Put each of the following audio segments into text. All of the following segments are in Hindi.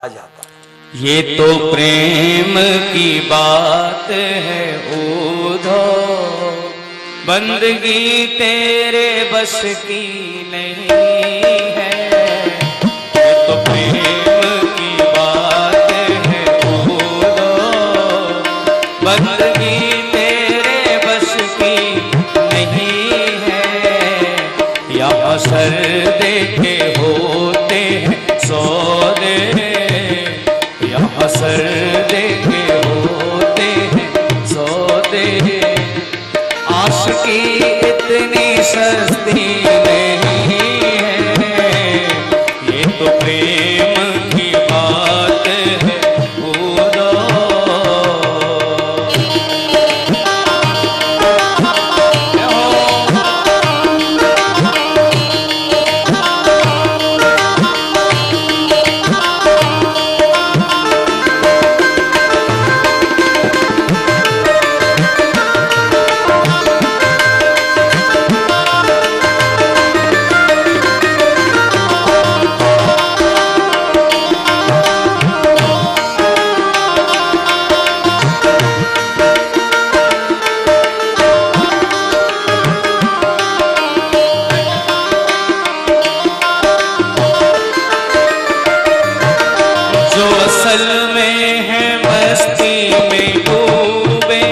आ जाता। ये तो प्रेम की बात है उधो, बंदगी तेरे बस की नहीं है। ये तो प्रेम की बात है उधो, बंदगी तेरे बस की नहीं है। यहाँ सर देखे होते हैं सौदे, यहाँ सर देखे होते हैं सौदे। आशिकी इतनी सस्ती नहीं है, ये तो प्रेम की बात है उधो। असल में है मस्ती में डूबे,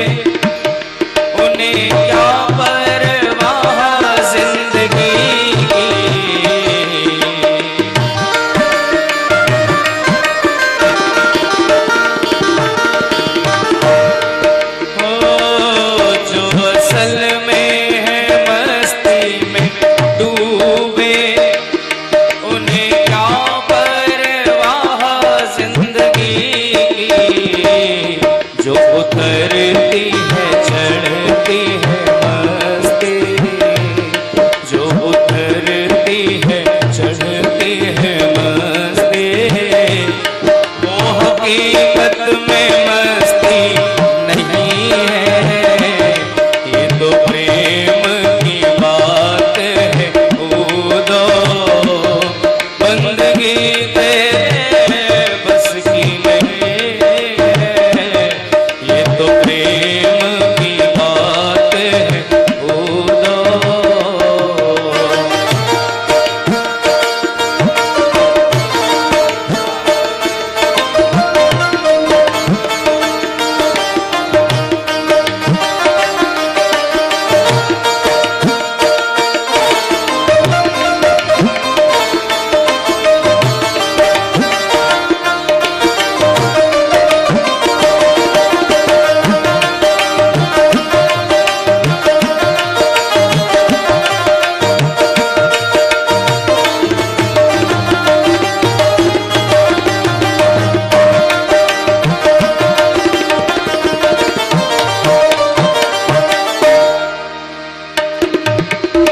उन्हें क्या परवाह जिंदगी की। हो जो असल में है मस्ती में डूबे, उन्हें क्या जो उतरती है चढ़ती है मस्ती, जो उतरती है चढ़ती है मस्ती। वो हकीकत में मस्ती नहीं है, ये तो प्रेम की बात है उधो। बंदगी तेरे बस की नहीं है, ये तो प्रेम की बात है उधो।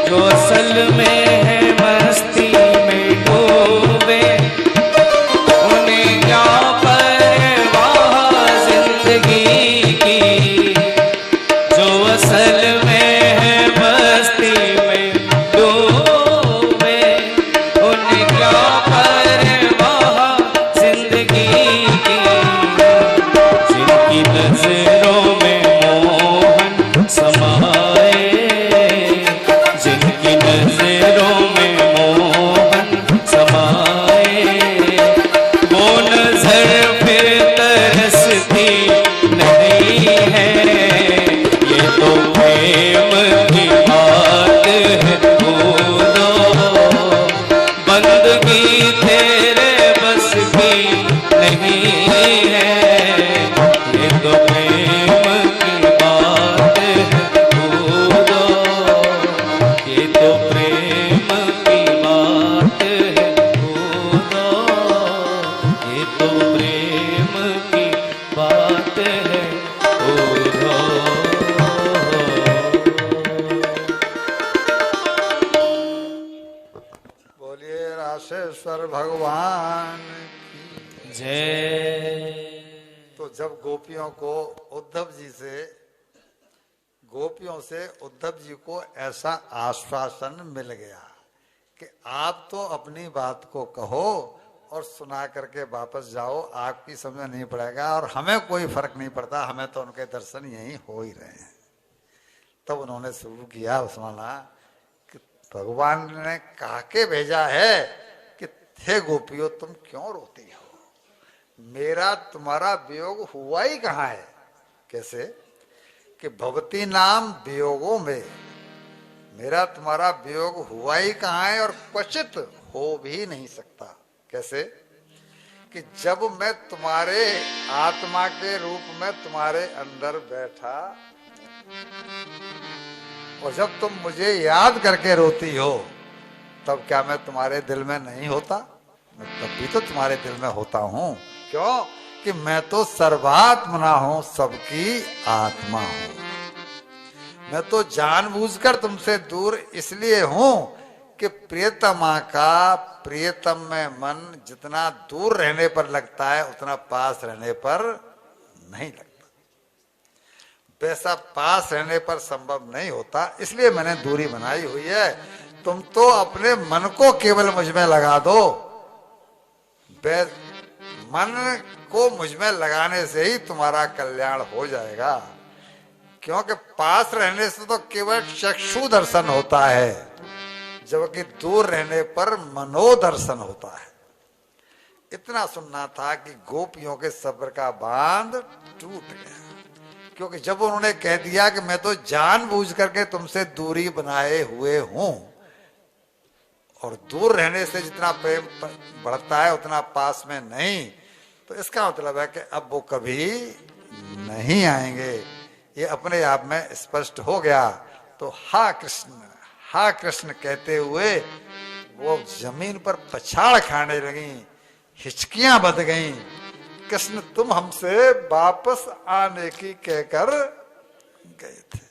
जो असल में है मस्ती में डूबे, उन्हें क्या परवाह जिंदगी की। जो असल में है मस्ती में डूबे, उन्हें क्या परवाह जिंदगी की। जिनकी नजरों में मोहन समाए, जिनकी नजरों में मोहन समाए, वो नजर फिर तरसती नहीं है, ये तो प्रेम की बात है उधो। बंदगी तेरे बस की नहीं है, ये तो प्रेम की बात है उधो। ये तो प्रेम की बात है उधो, ये तो प्रेम की बात है उधो। बोलिए राशेश्वर भगवान की जय। तो जब गोपियों से उद्धव जी को ऐसा आश्वासन मिल गया कि आप तो अपनी बात को कहो और सुना करके वापस जाओ, आपकी समझ में नहीं पड़ेगा और हमें कोई फर्क नहीं पड़ता, हमें तो उनके दर्शन यही हो ही रहे हैं। तब उन्होंने शुरू किया सुनाना कि भगवान ने कहा के भेजा है कि हे गोपियों तुम क्यों रोती हो, मेरा तुम्हारा वियोग हुआ ही कहाँ है। कैसे कि भवती नाम वियोगों में, मेरा तुम्हारा वियोग हुआ ही कहाँ है और क्वचित हो भी नहीं सकता। कैसे कि जब मैं तुम्हारे आत्मा के रूप में तुम्हारे अंदर बैठा और जब तुम मुझे याद करके रोती हो, तब क्या मैं तुम्हारे दिल में नहीं होता? मैं तब भी तो तुम्हारे दिल में होता हूं। क्यों कि मैं तो सर्वात्मना हूं, सबकी आत्मा हूं। मैं तो जानबूझकर तुमसे दूर इसलिए हूं कि प्रियतमा का प्रियतम में मन जितना दूर रहने पर लगता है उतना पास रहने पर नहीं लगता। वैसा पास रहने पर संभव नहीं होता, इसलिए मैंने दूरी बनाई हुई है। तुम तो अपने मन को केवल मुझ में लगा दो, मन को मुझ में लगाने से ही तुम्हारा कल्याण हो जाएगा। क्योंकि पास रहने से तो केवल चक्षु दर्शन होता है, जबकि दूर रहने पर मनोदर्शन होता है। इतना सुनना था कि गोपियों के सब्र का बांध टूट गया, क्योंकि जब उन्होंने कह दिया कि मैं तो जानबूझ करके तुमसे दूरी बनाए हुए हूं और दूर रहने से जितना प्रेम बढ़ता है उतना पास में नहीं, तो इसका मतलब है कि अब वो कभी नहीं आएंगे। ये अपने आप में स्पष्ट हो गया। तो हा कृष्ण कहते हुए वो जमीन पर पछाड़ खाने लगी, हिचकियां बंध गईं। कृष्ण तुम हमसे वापस आने की कहकर गए थे।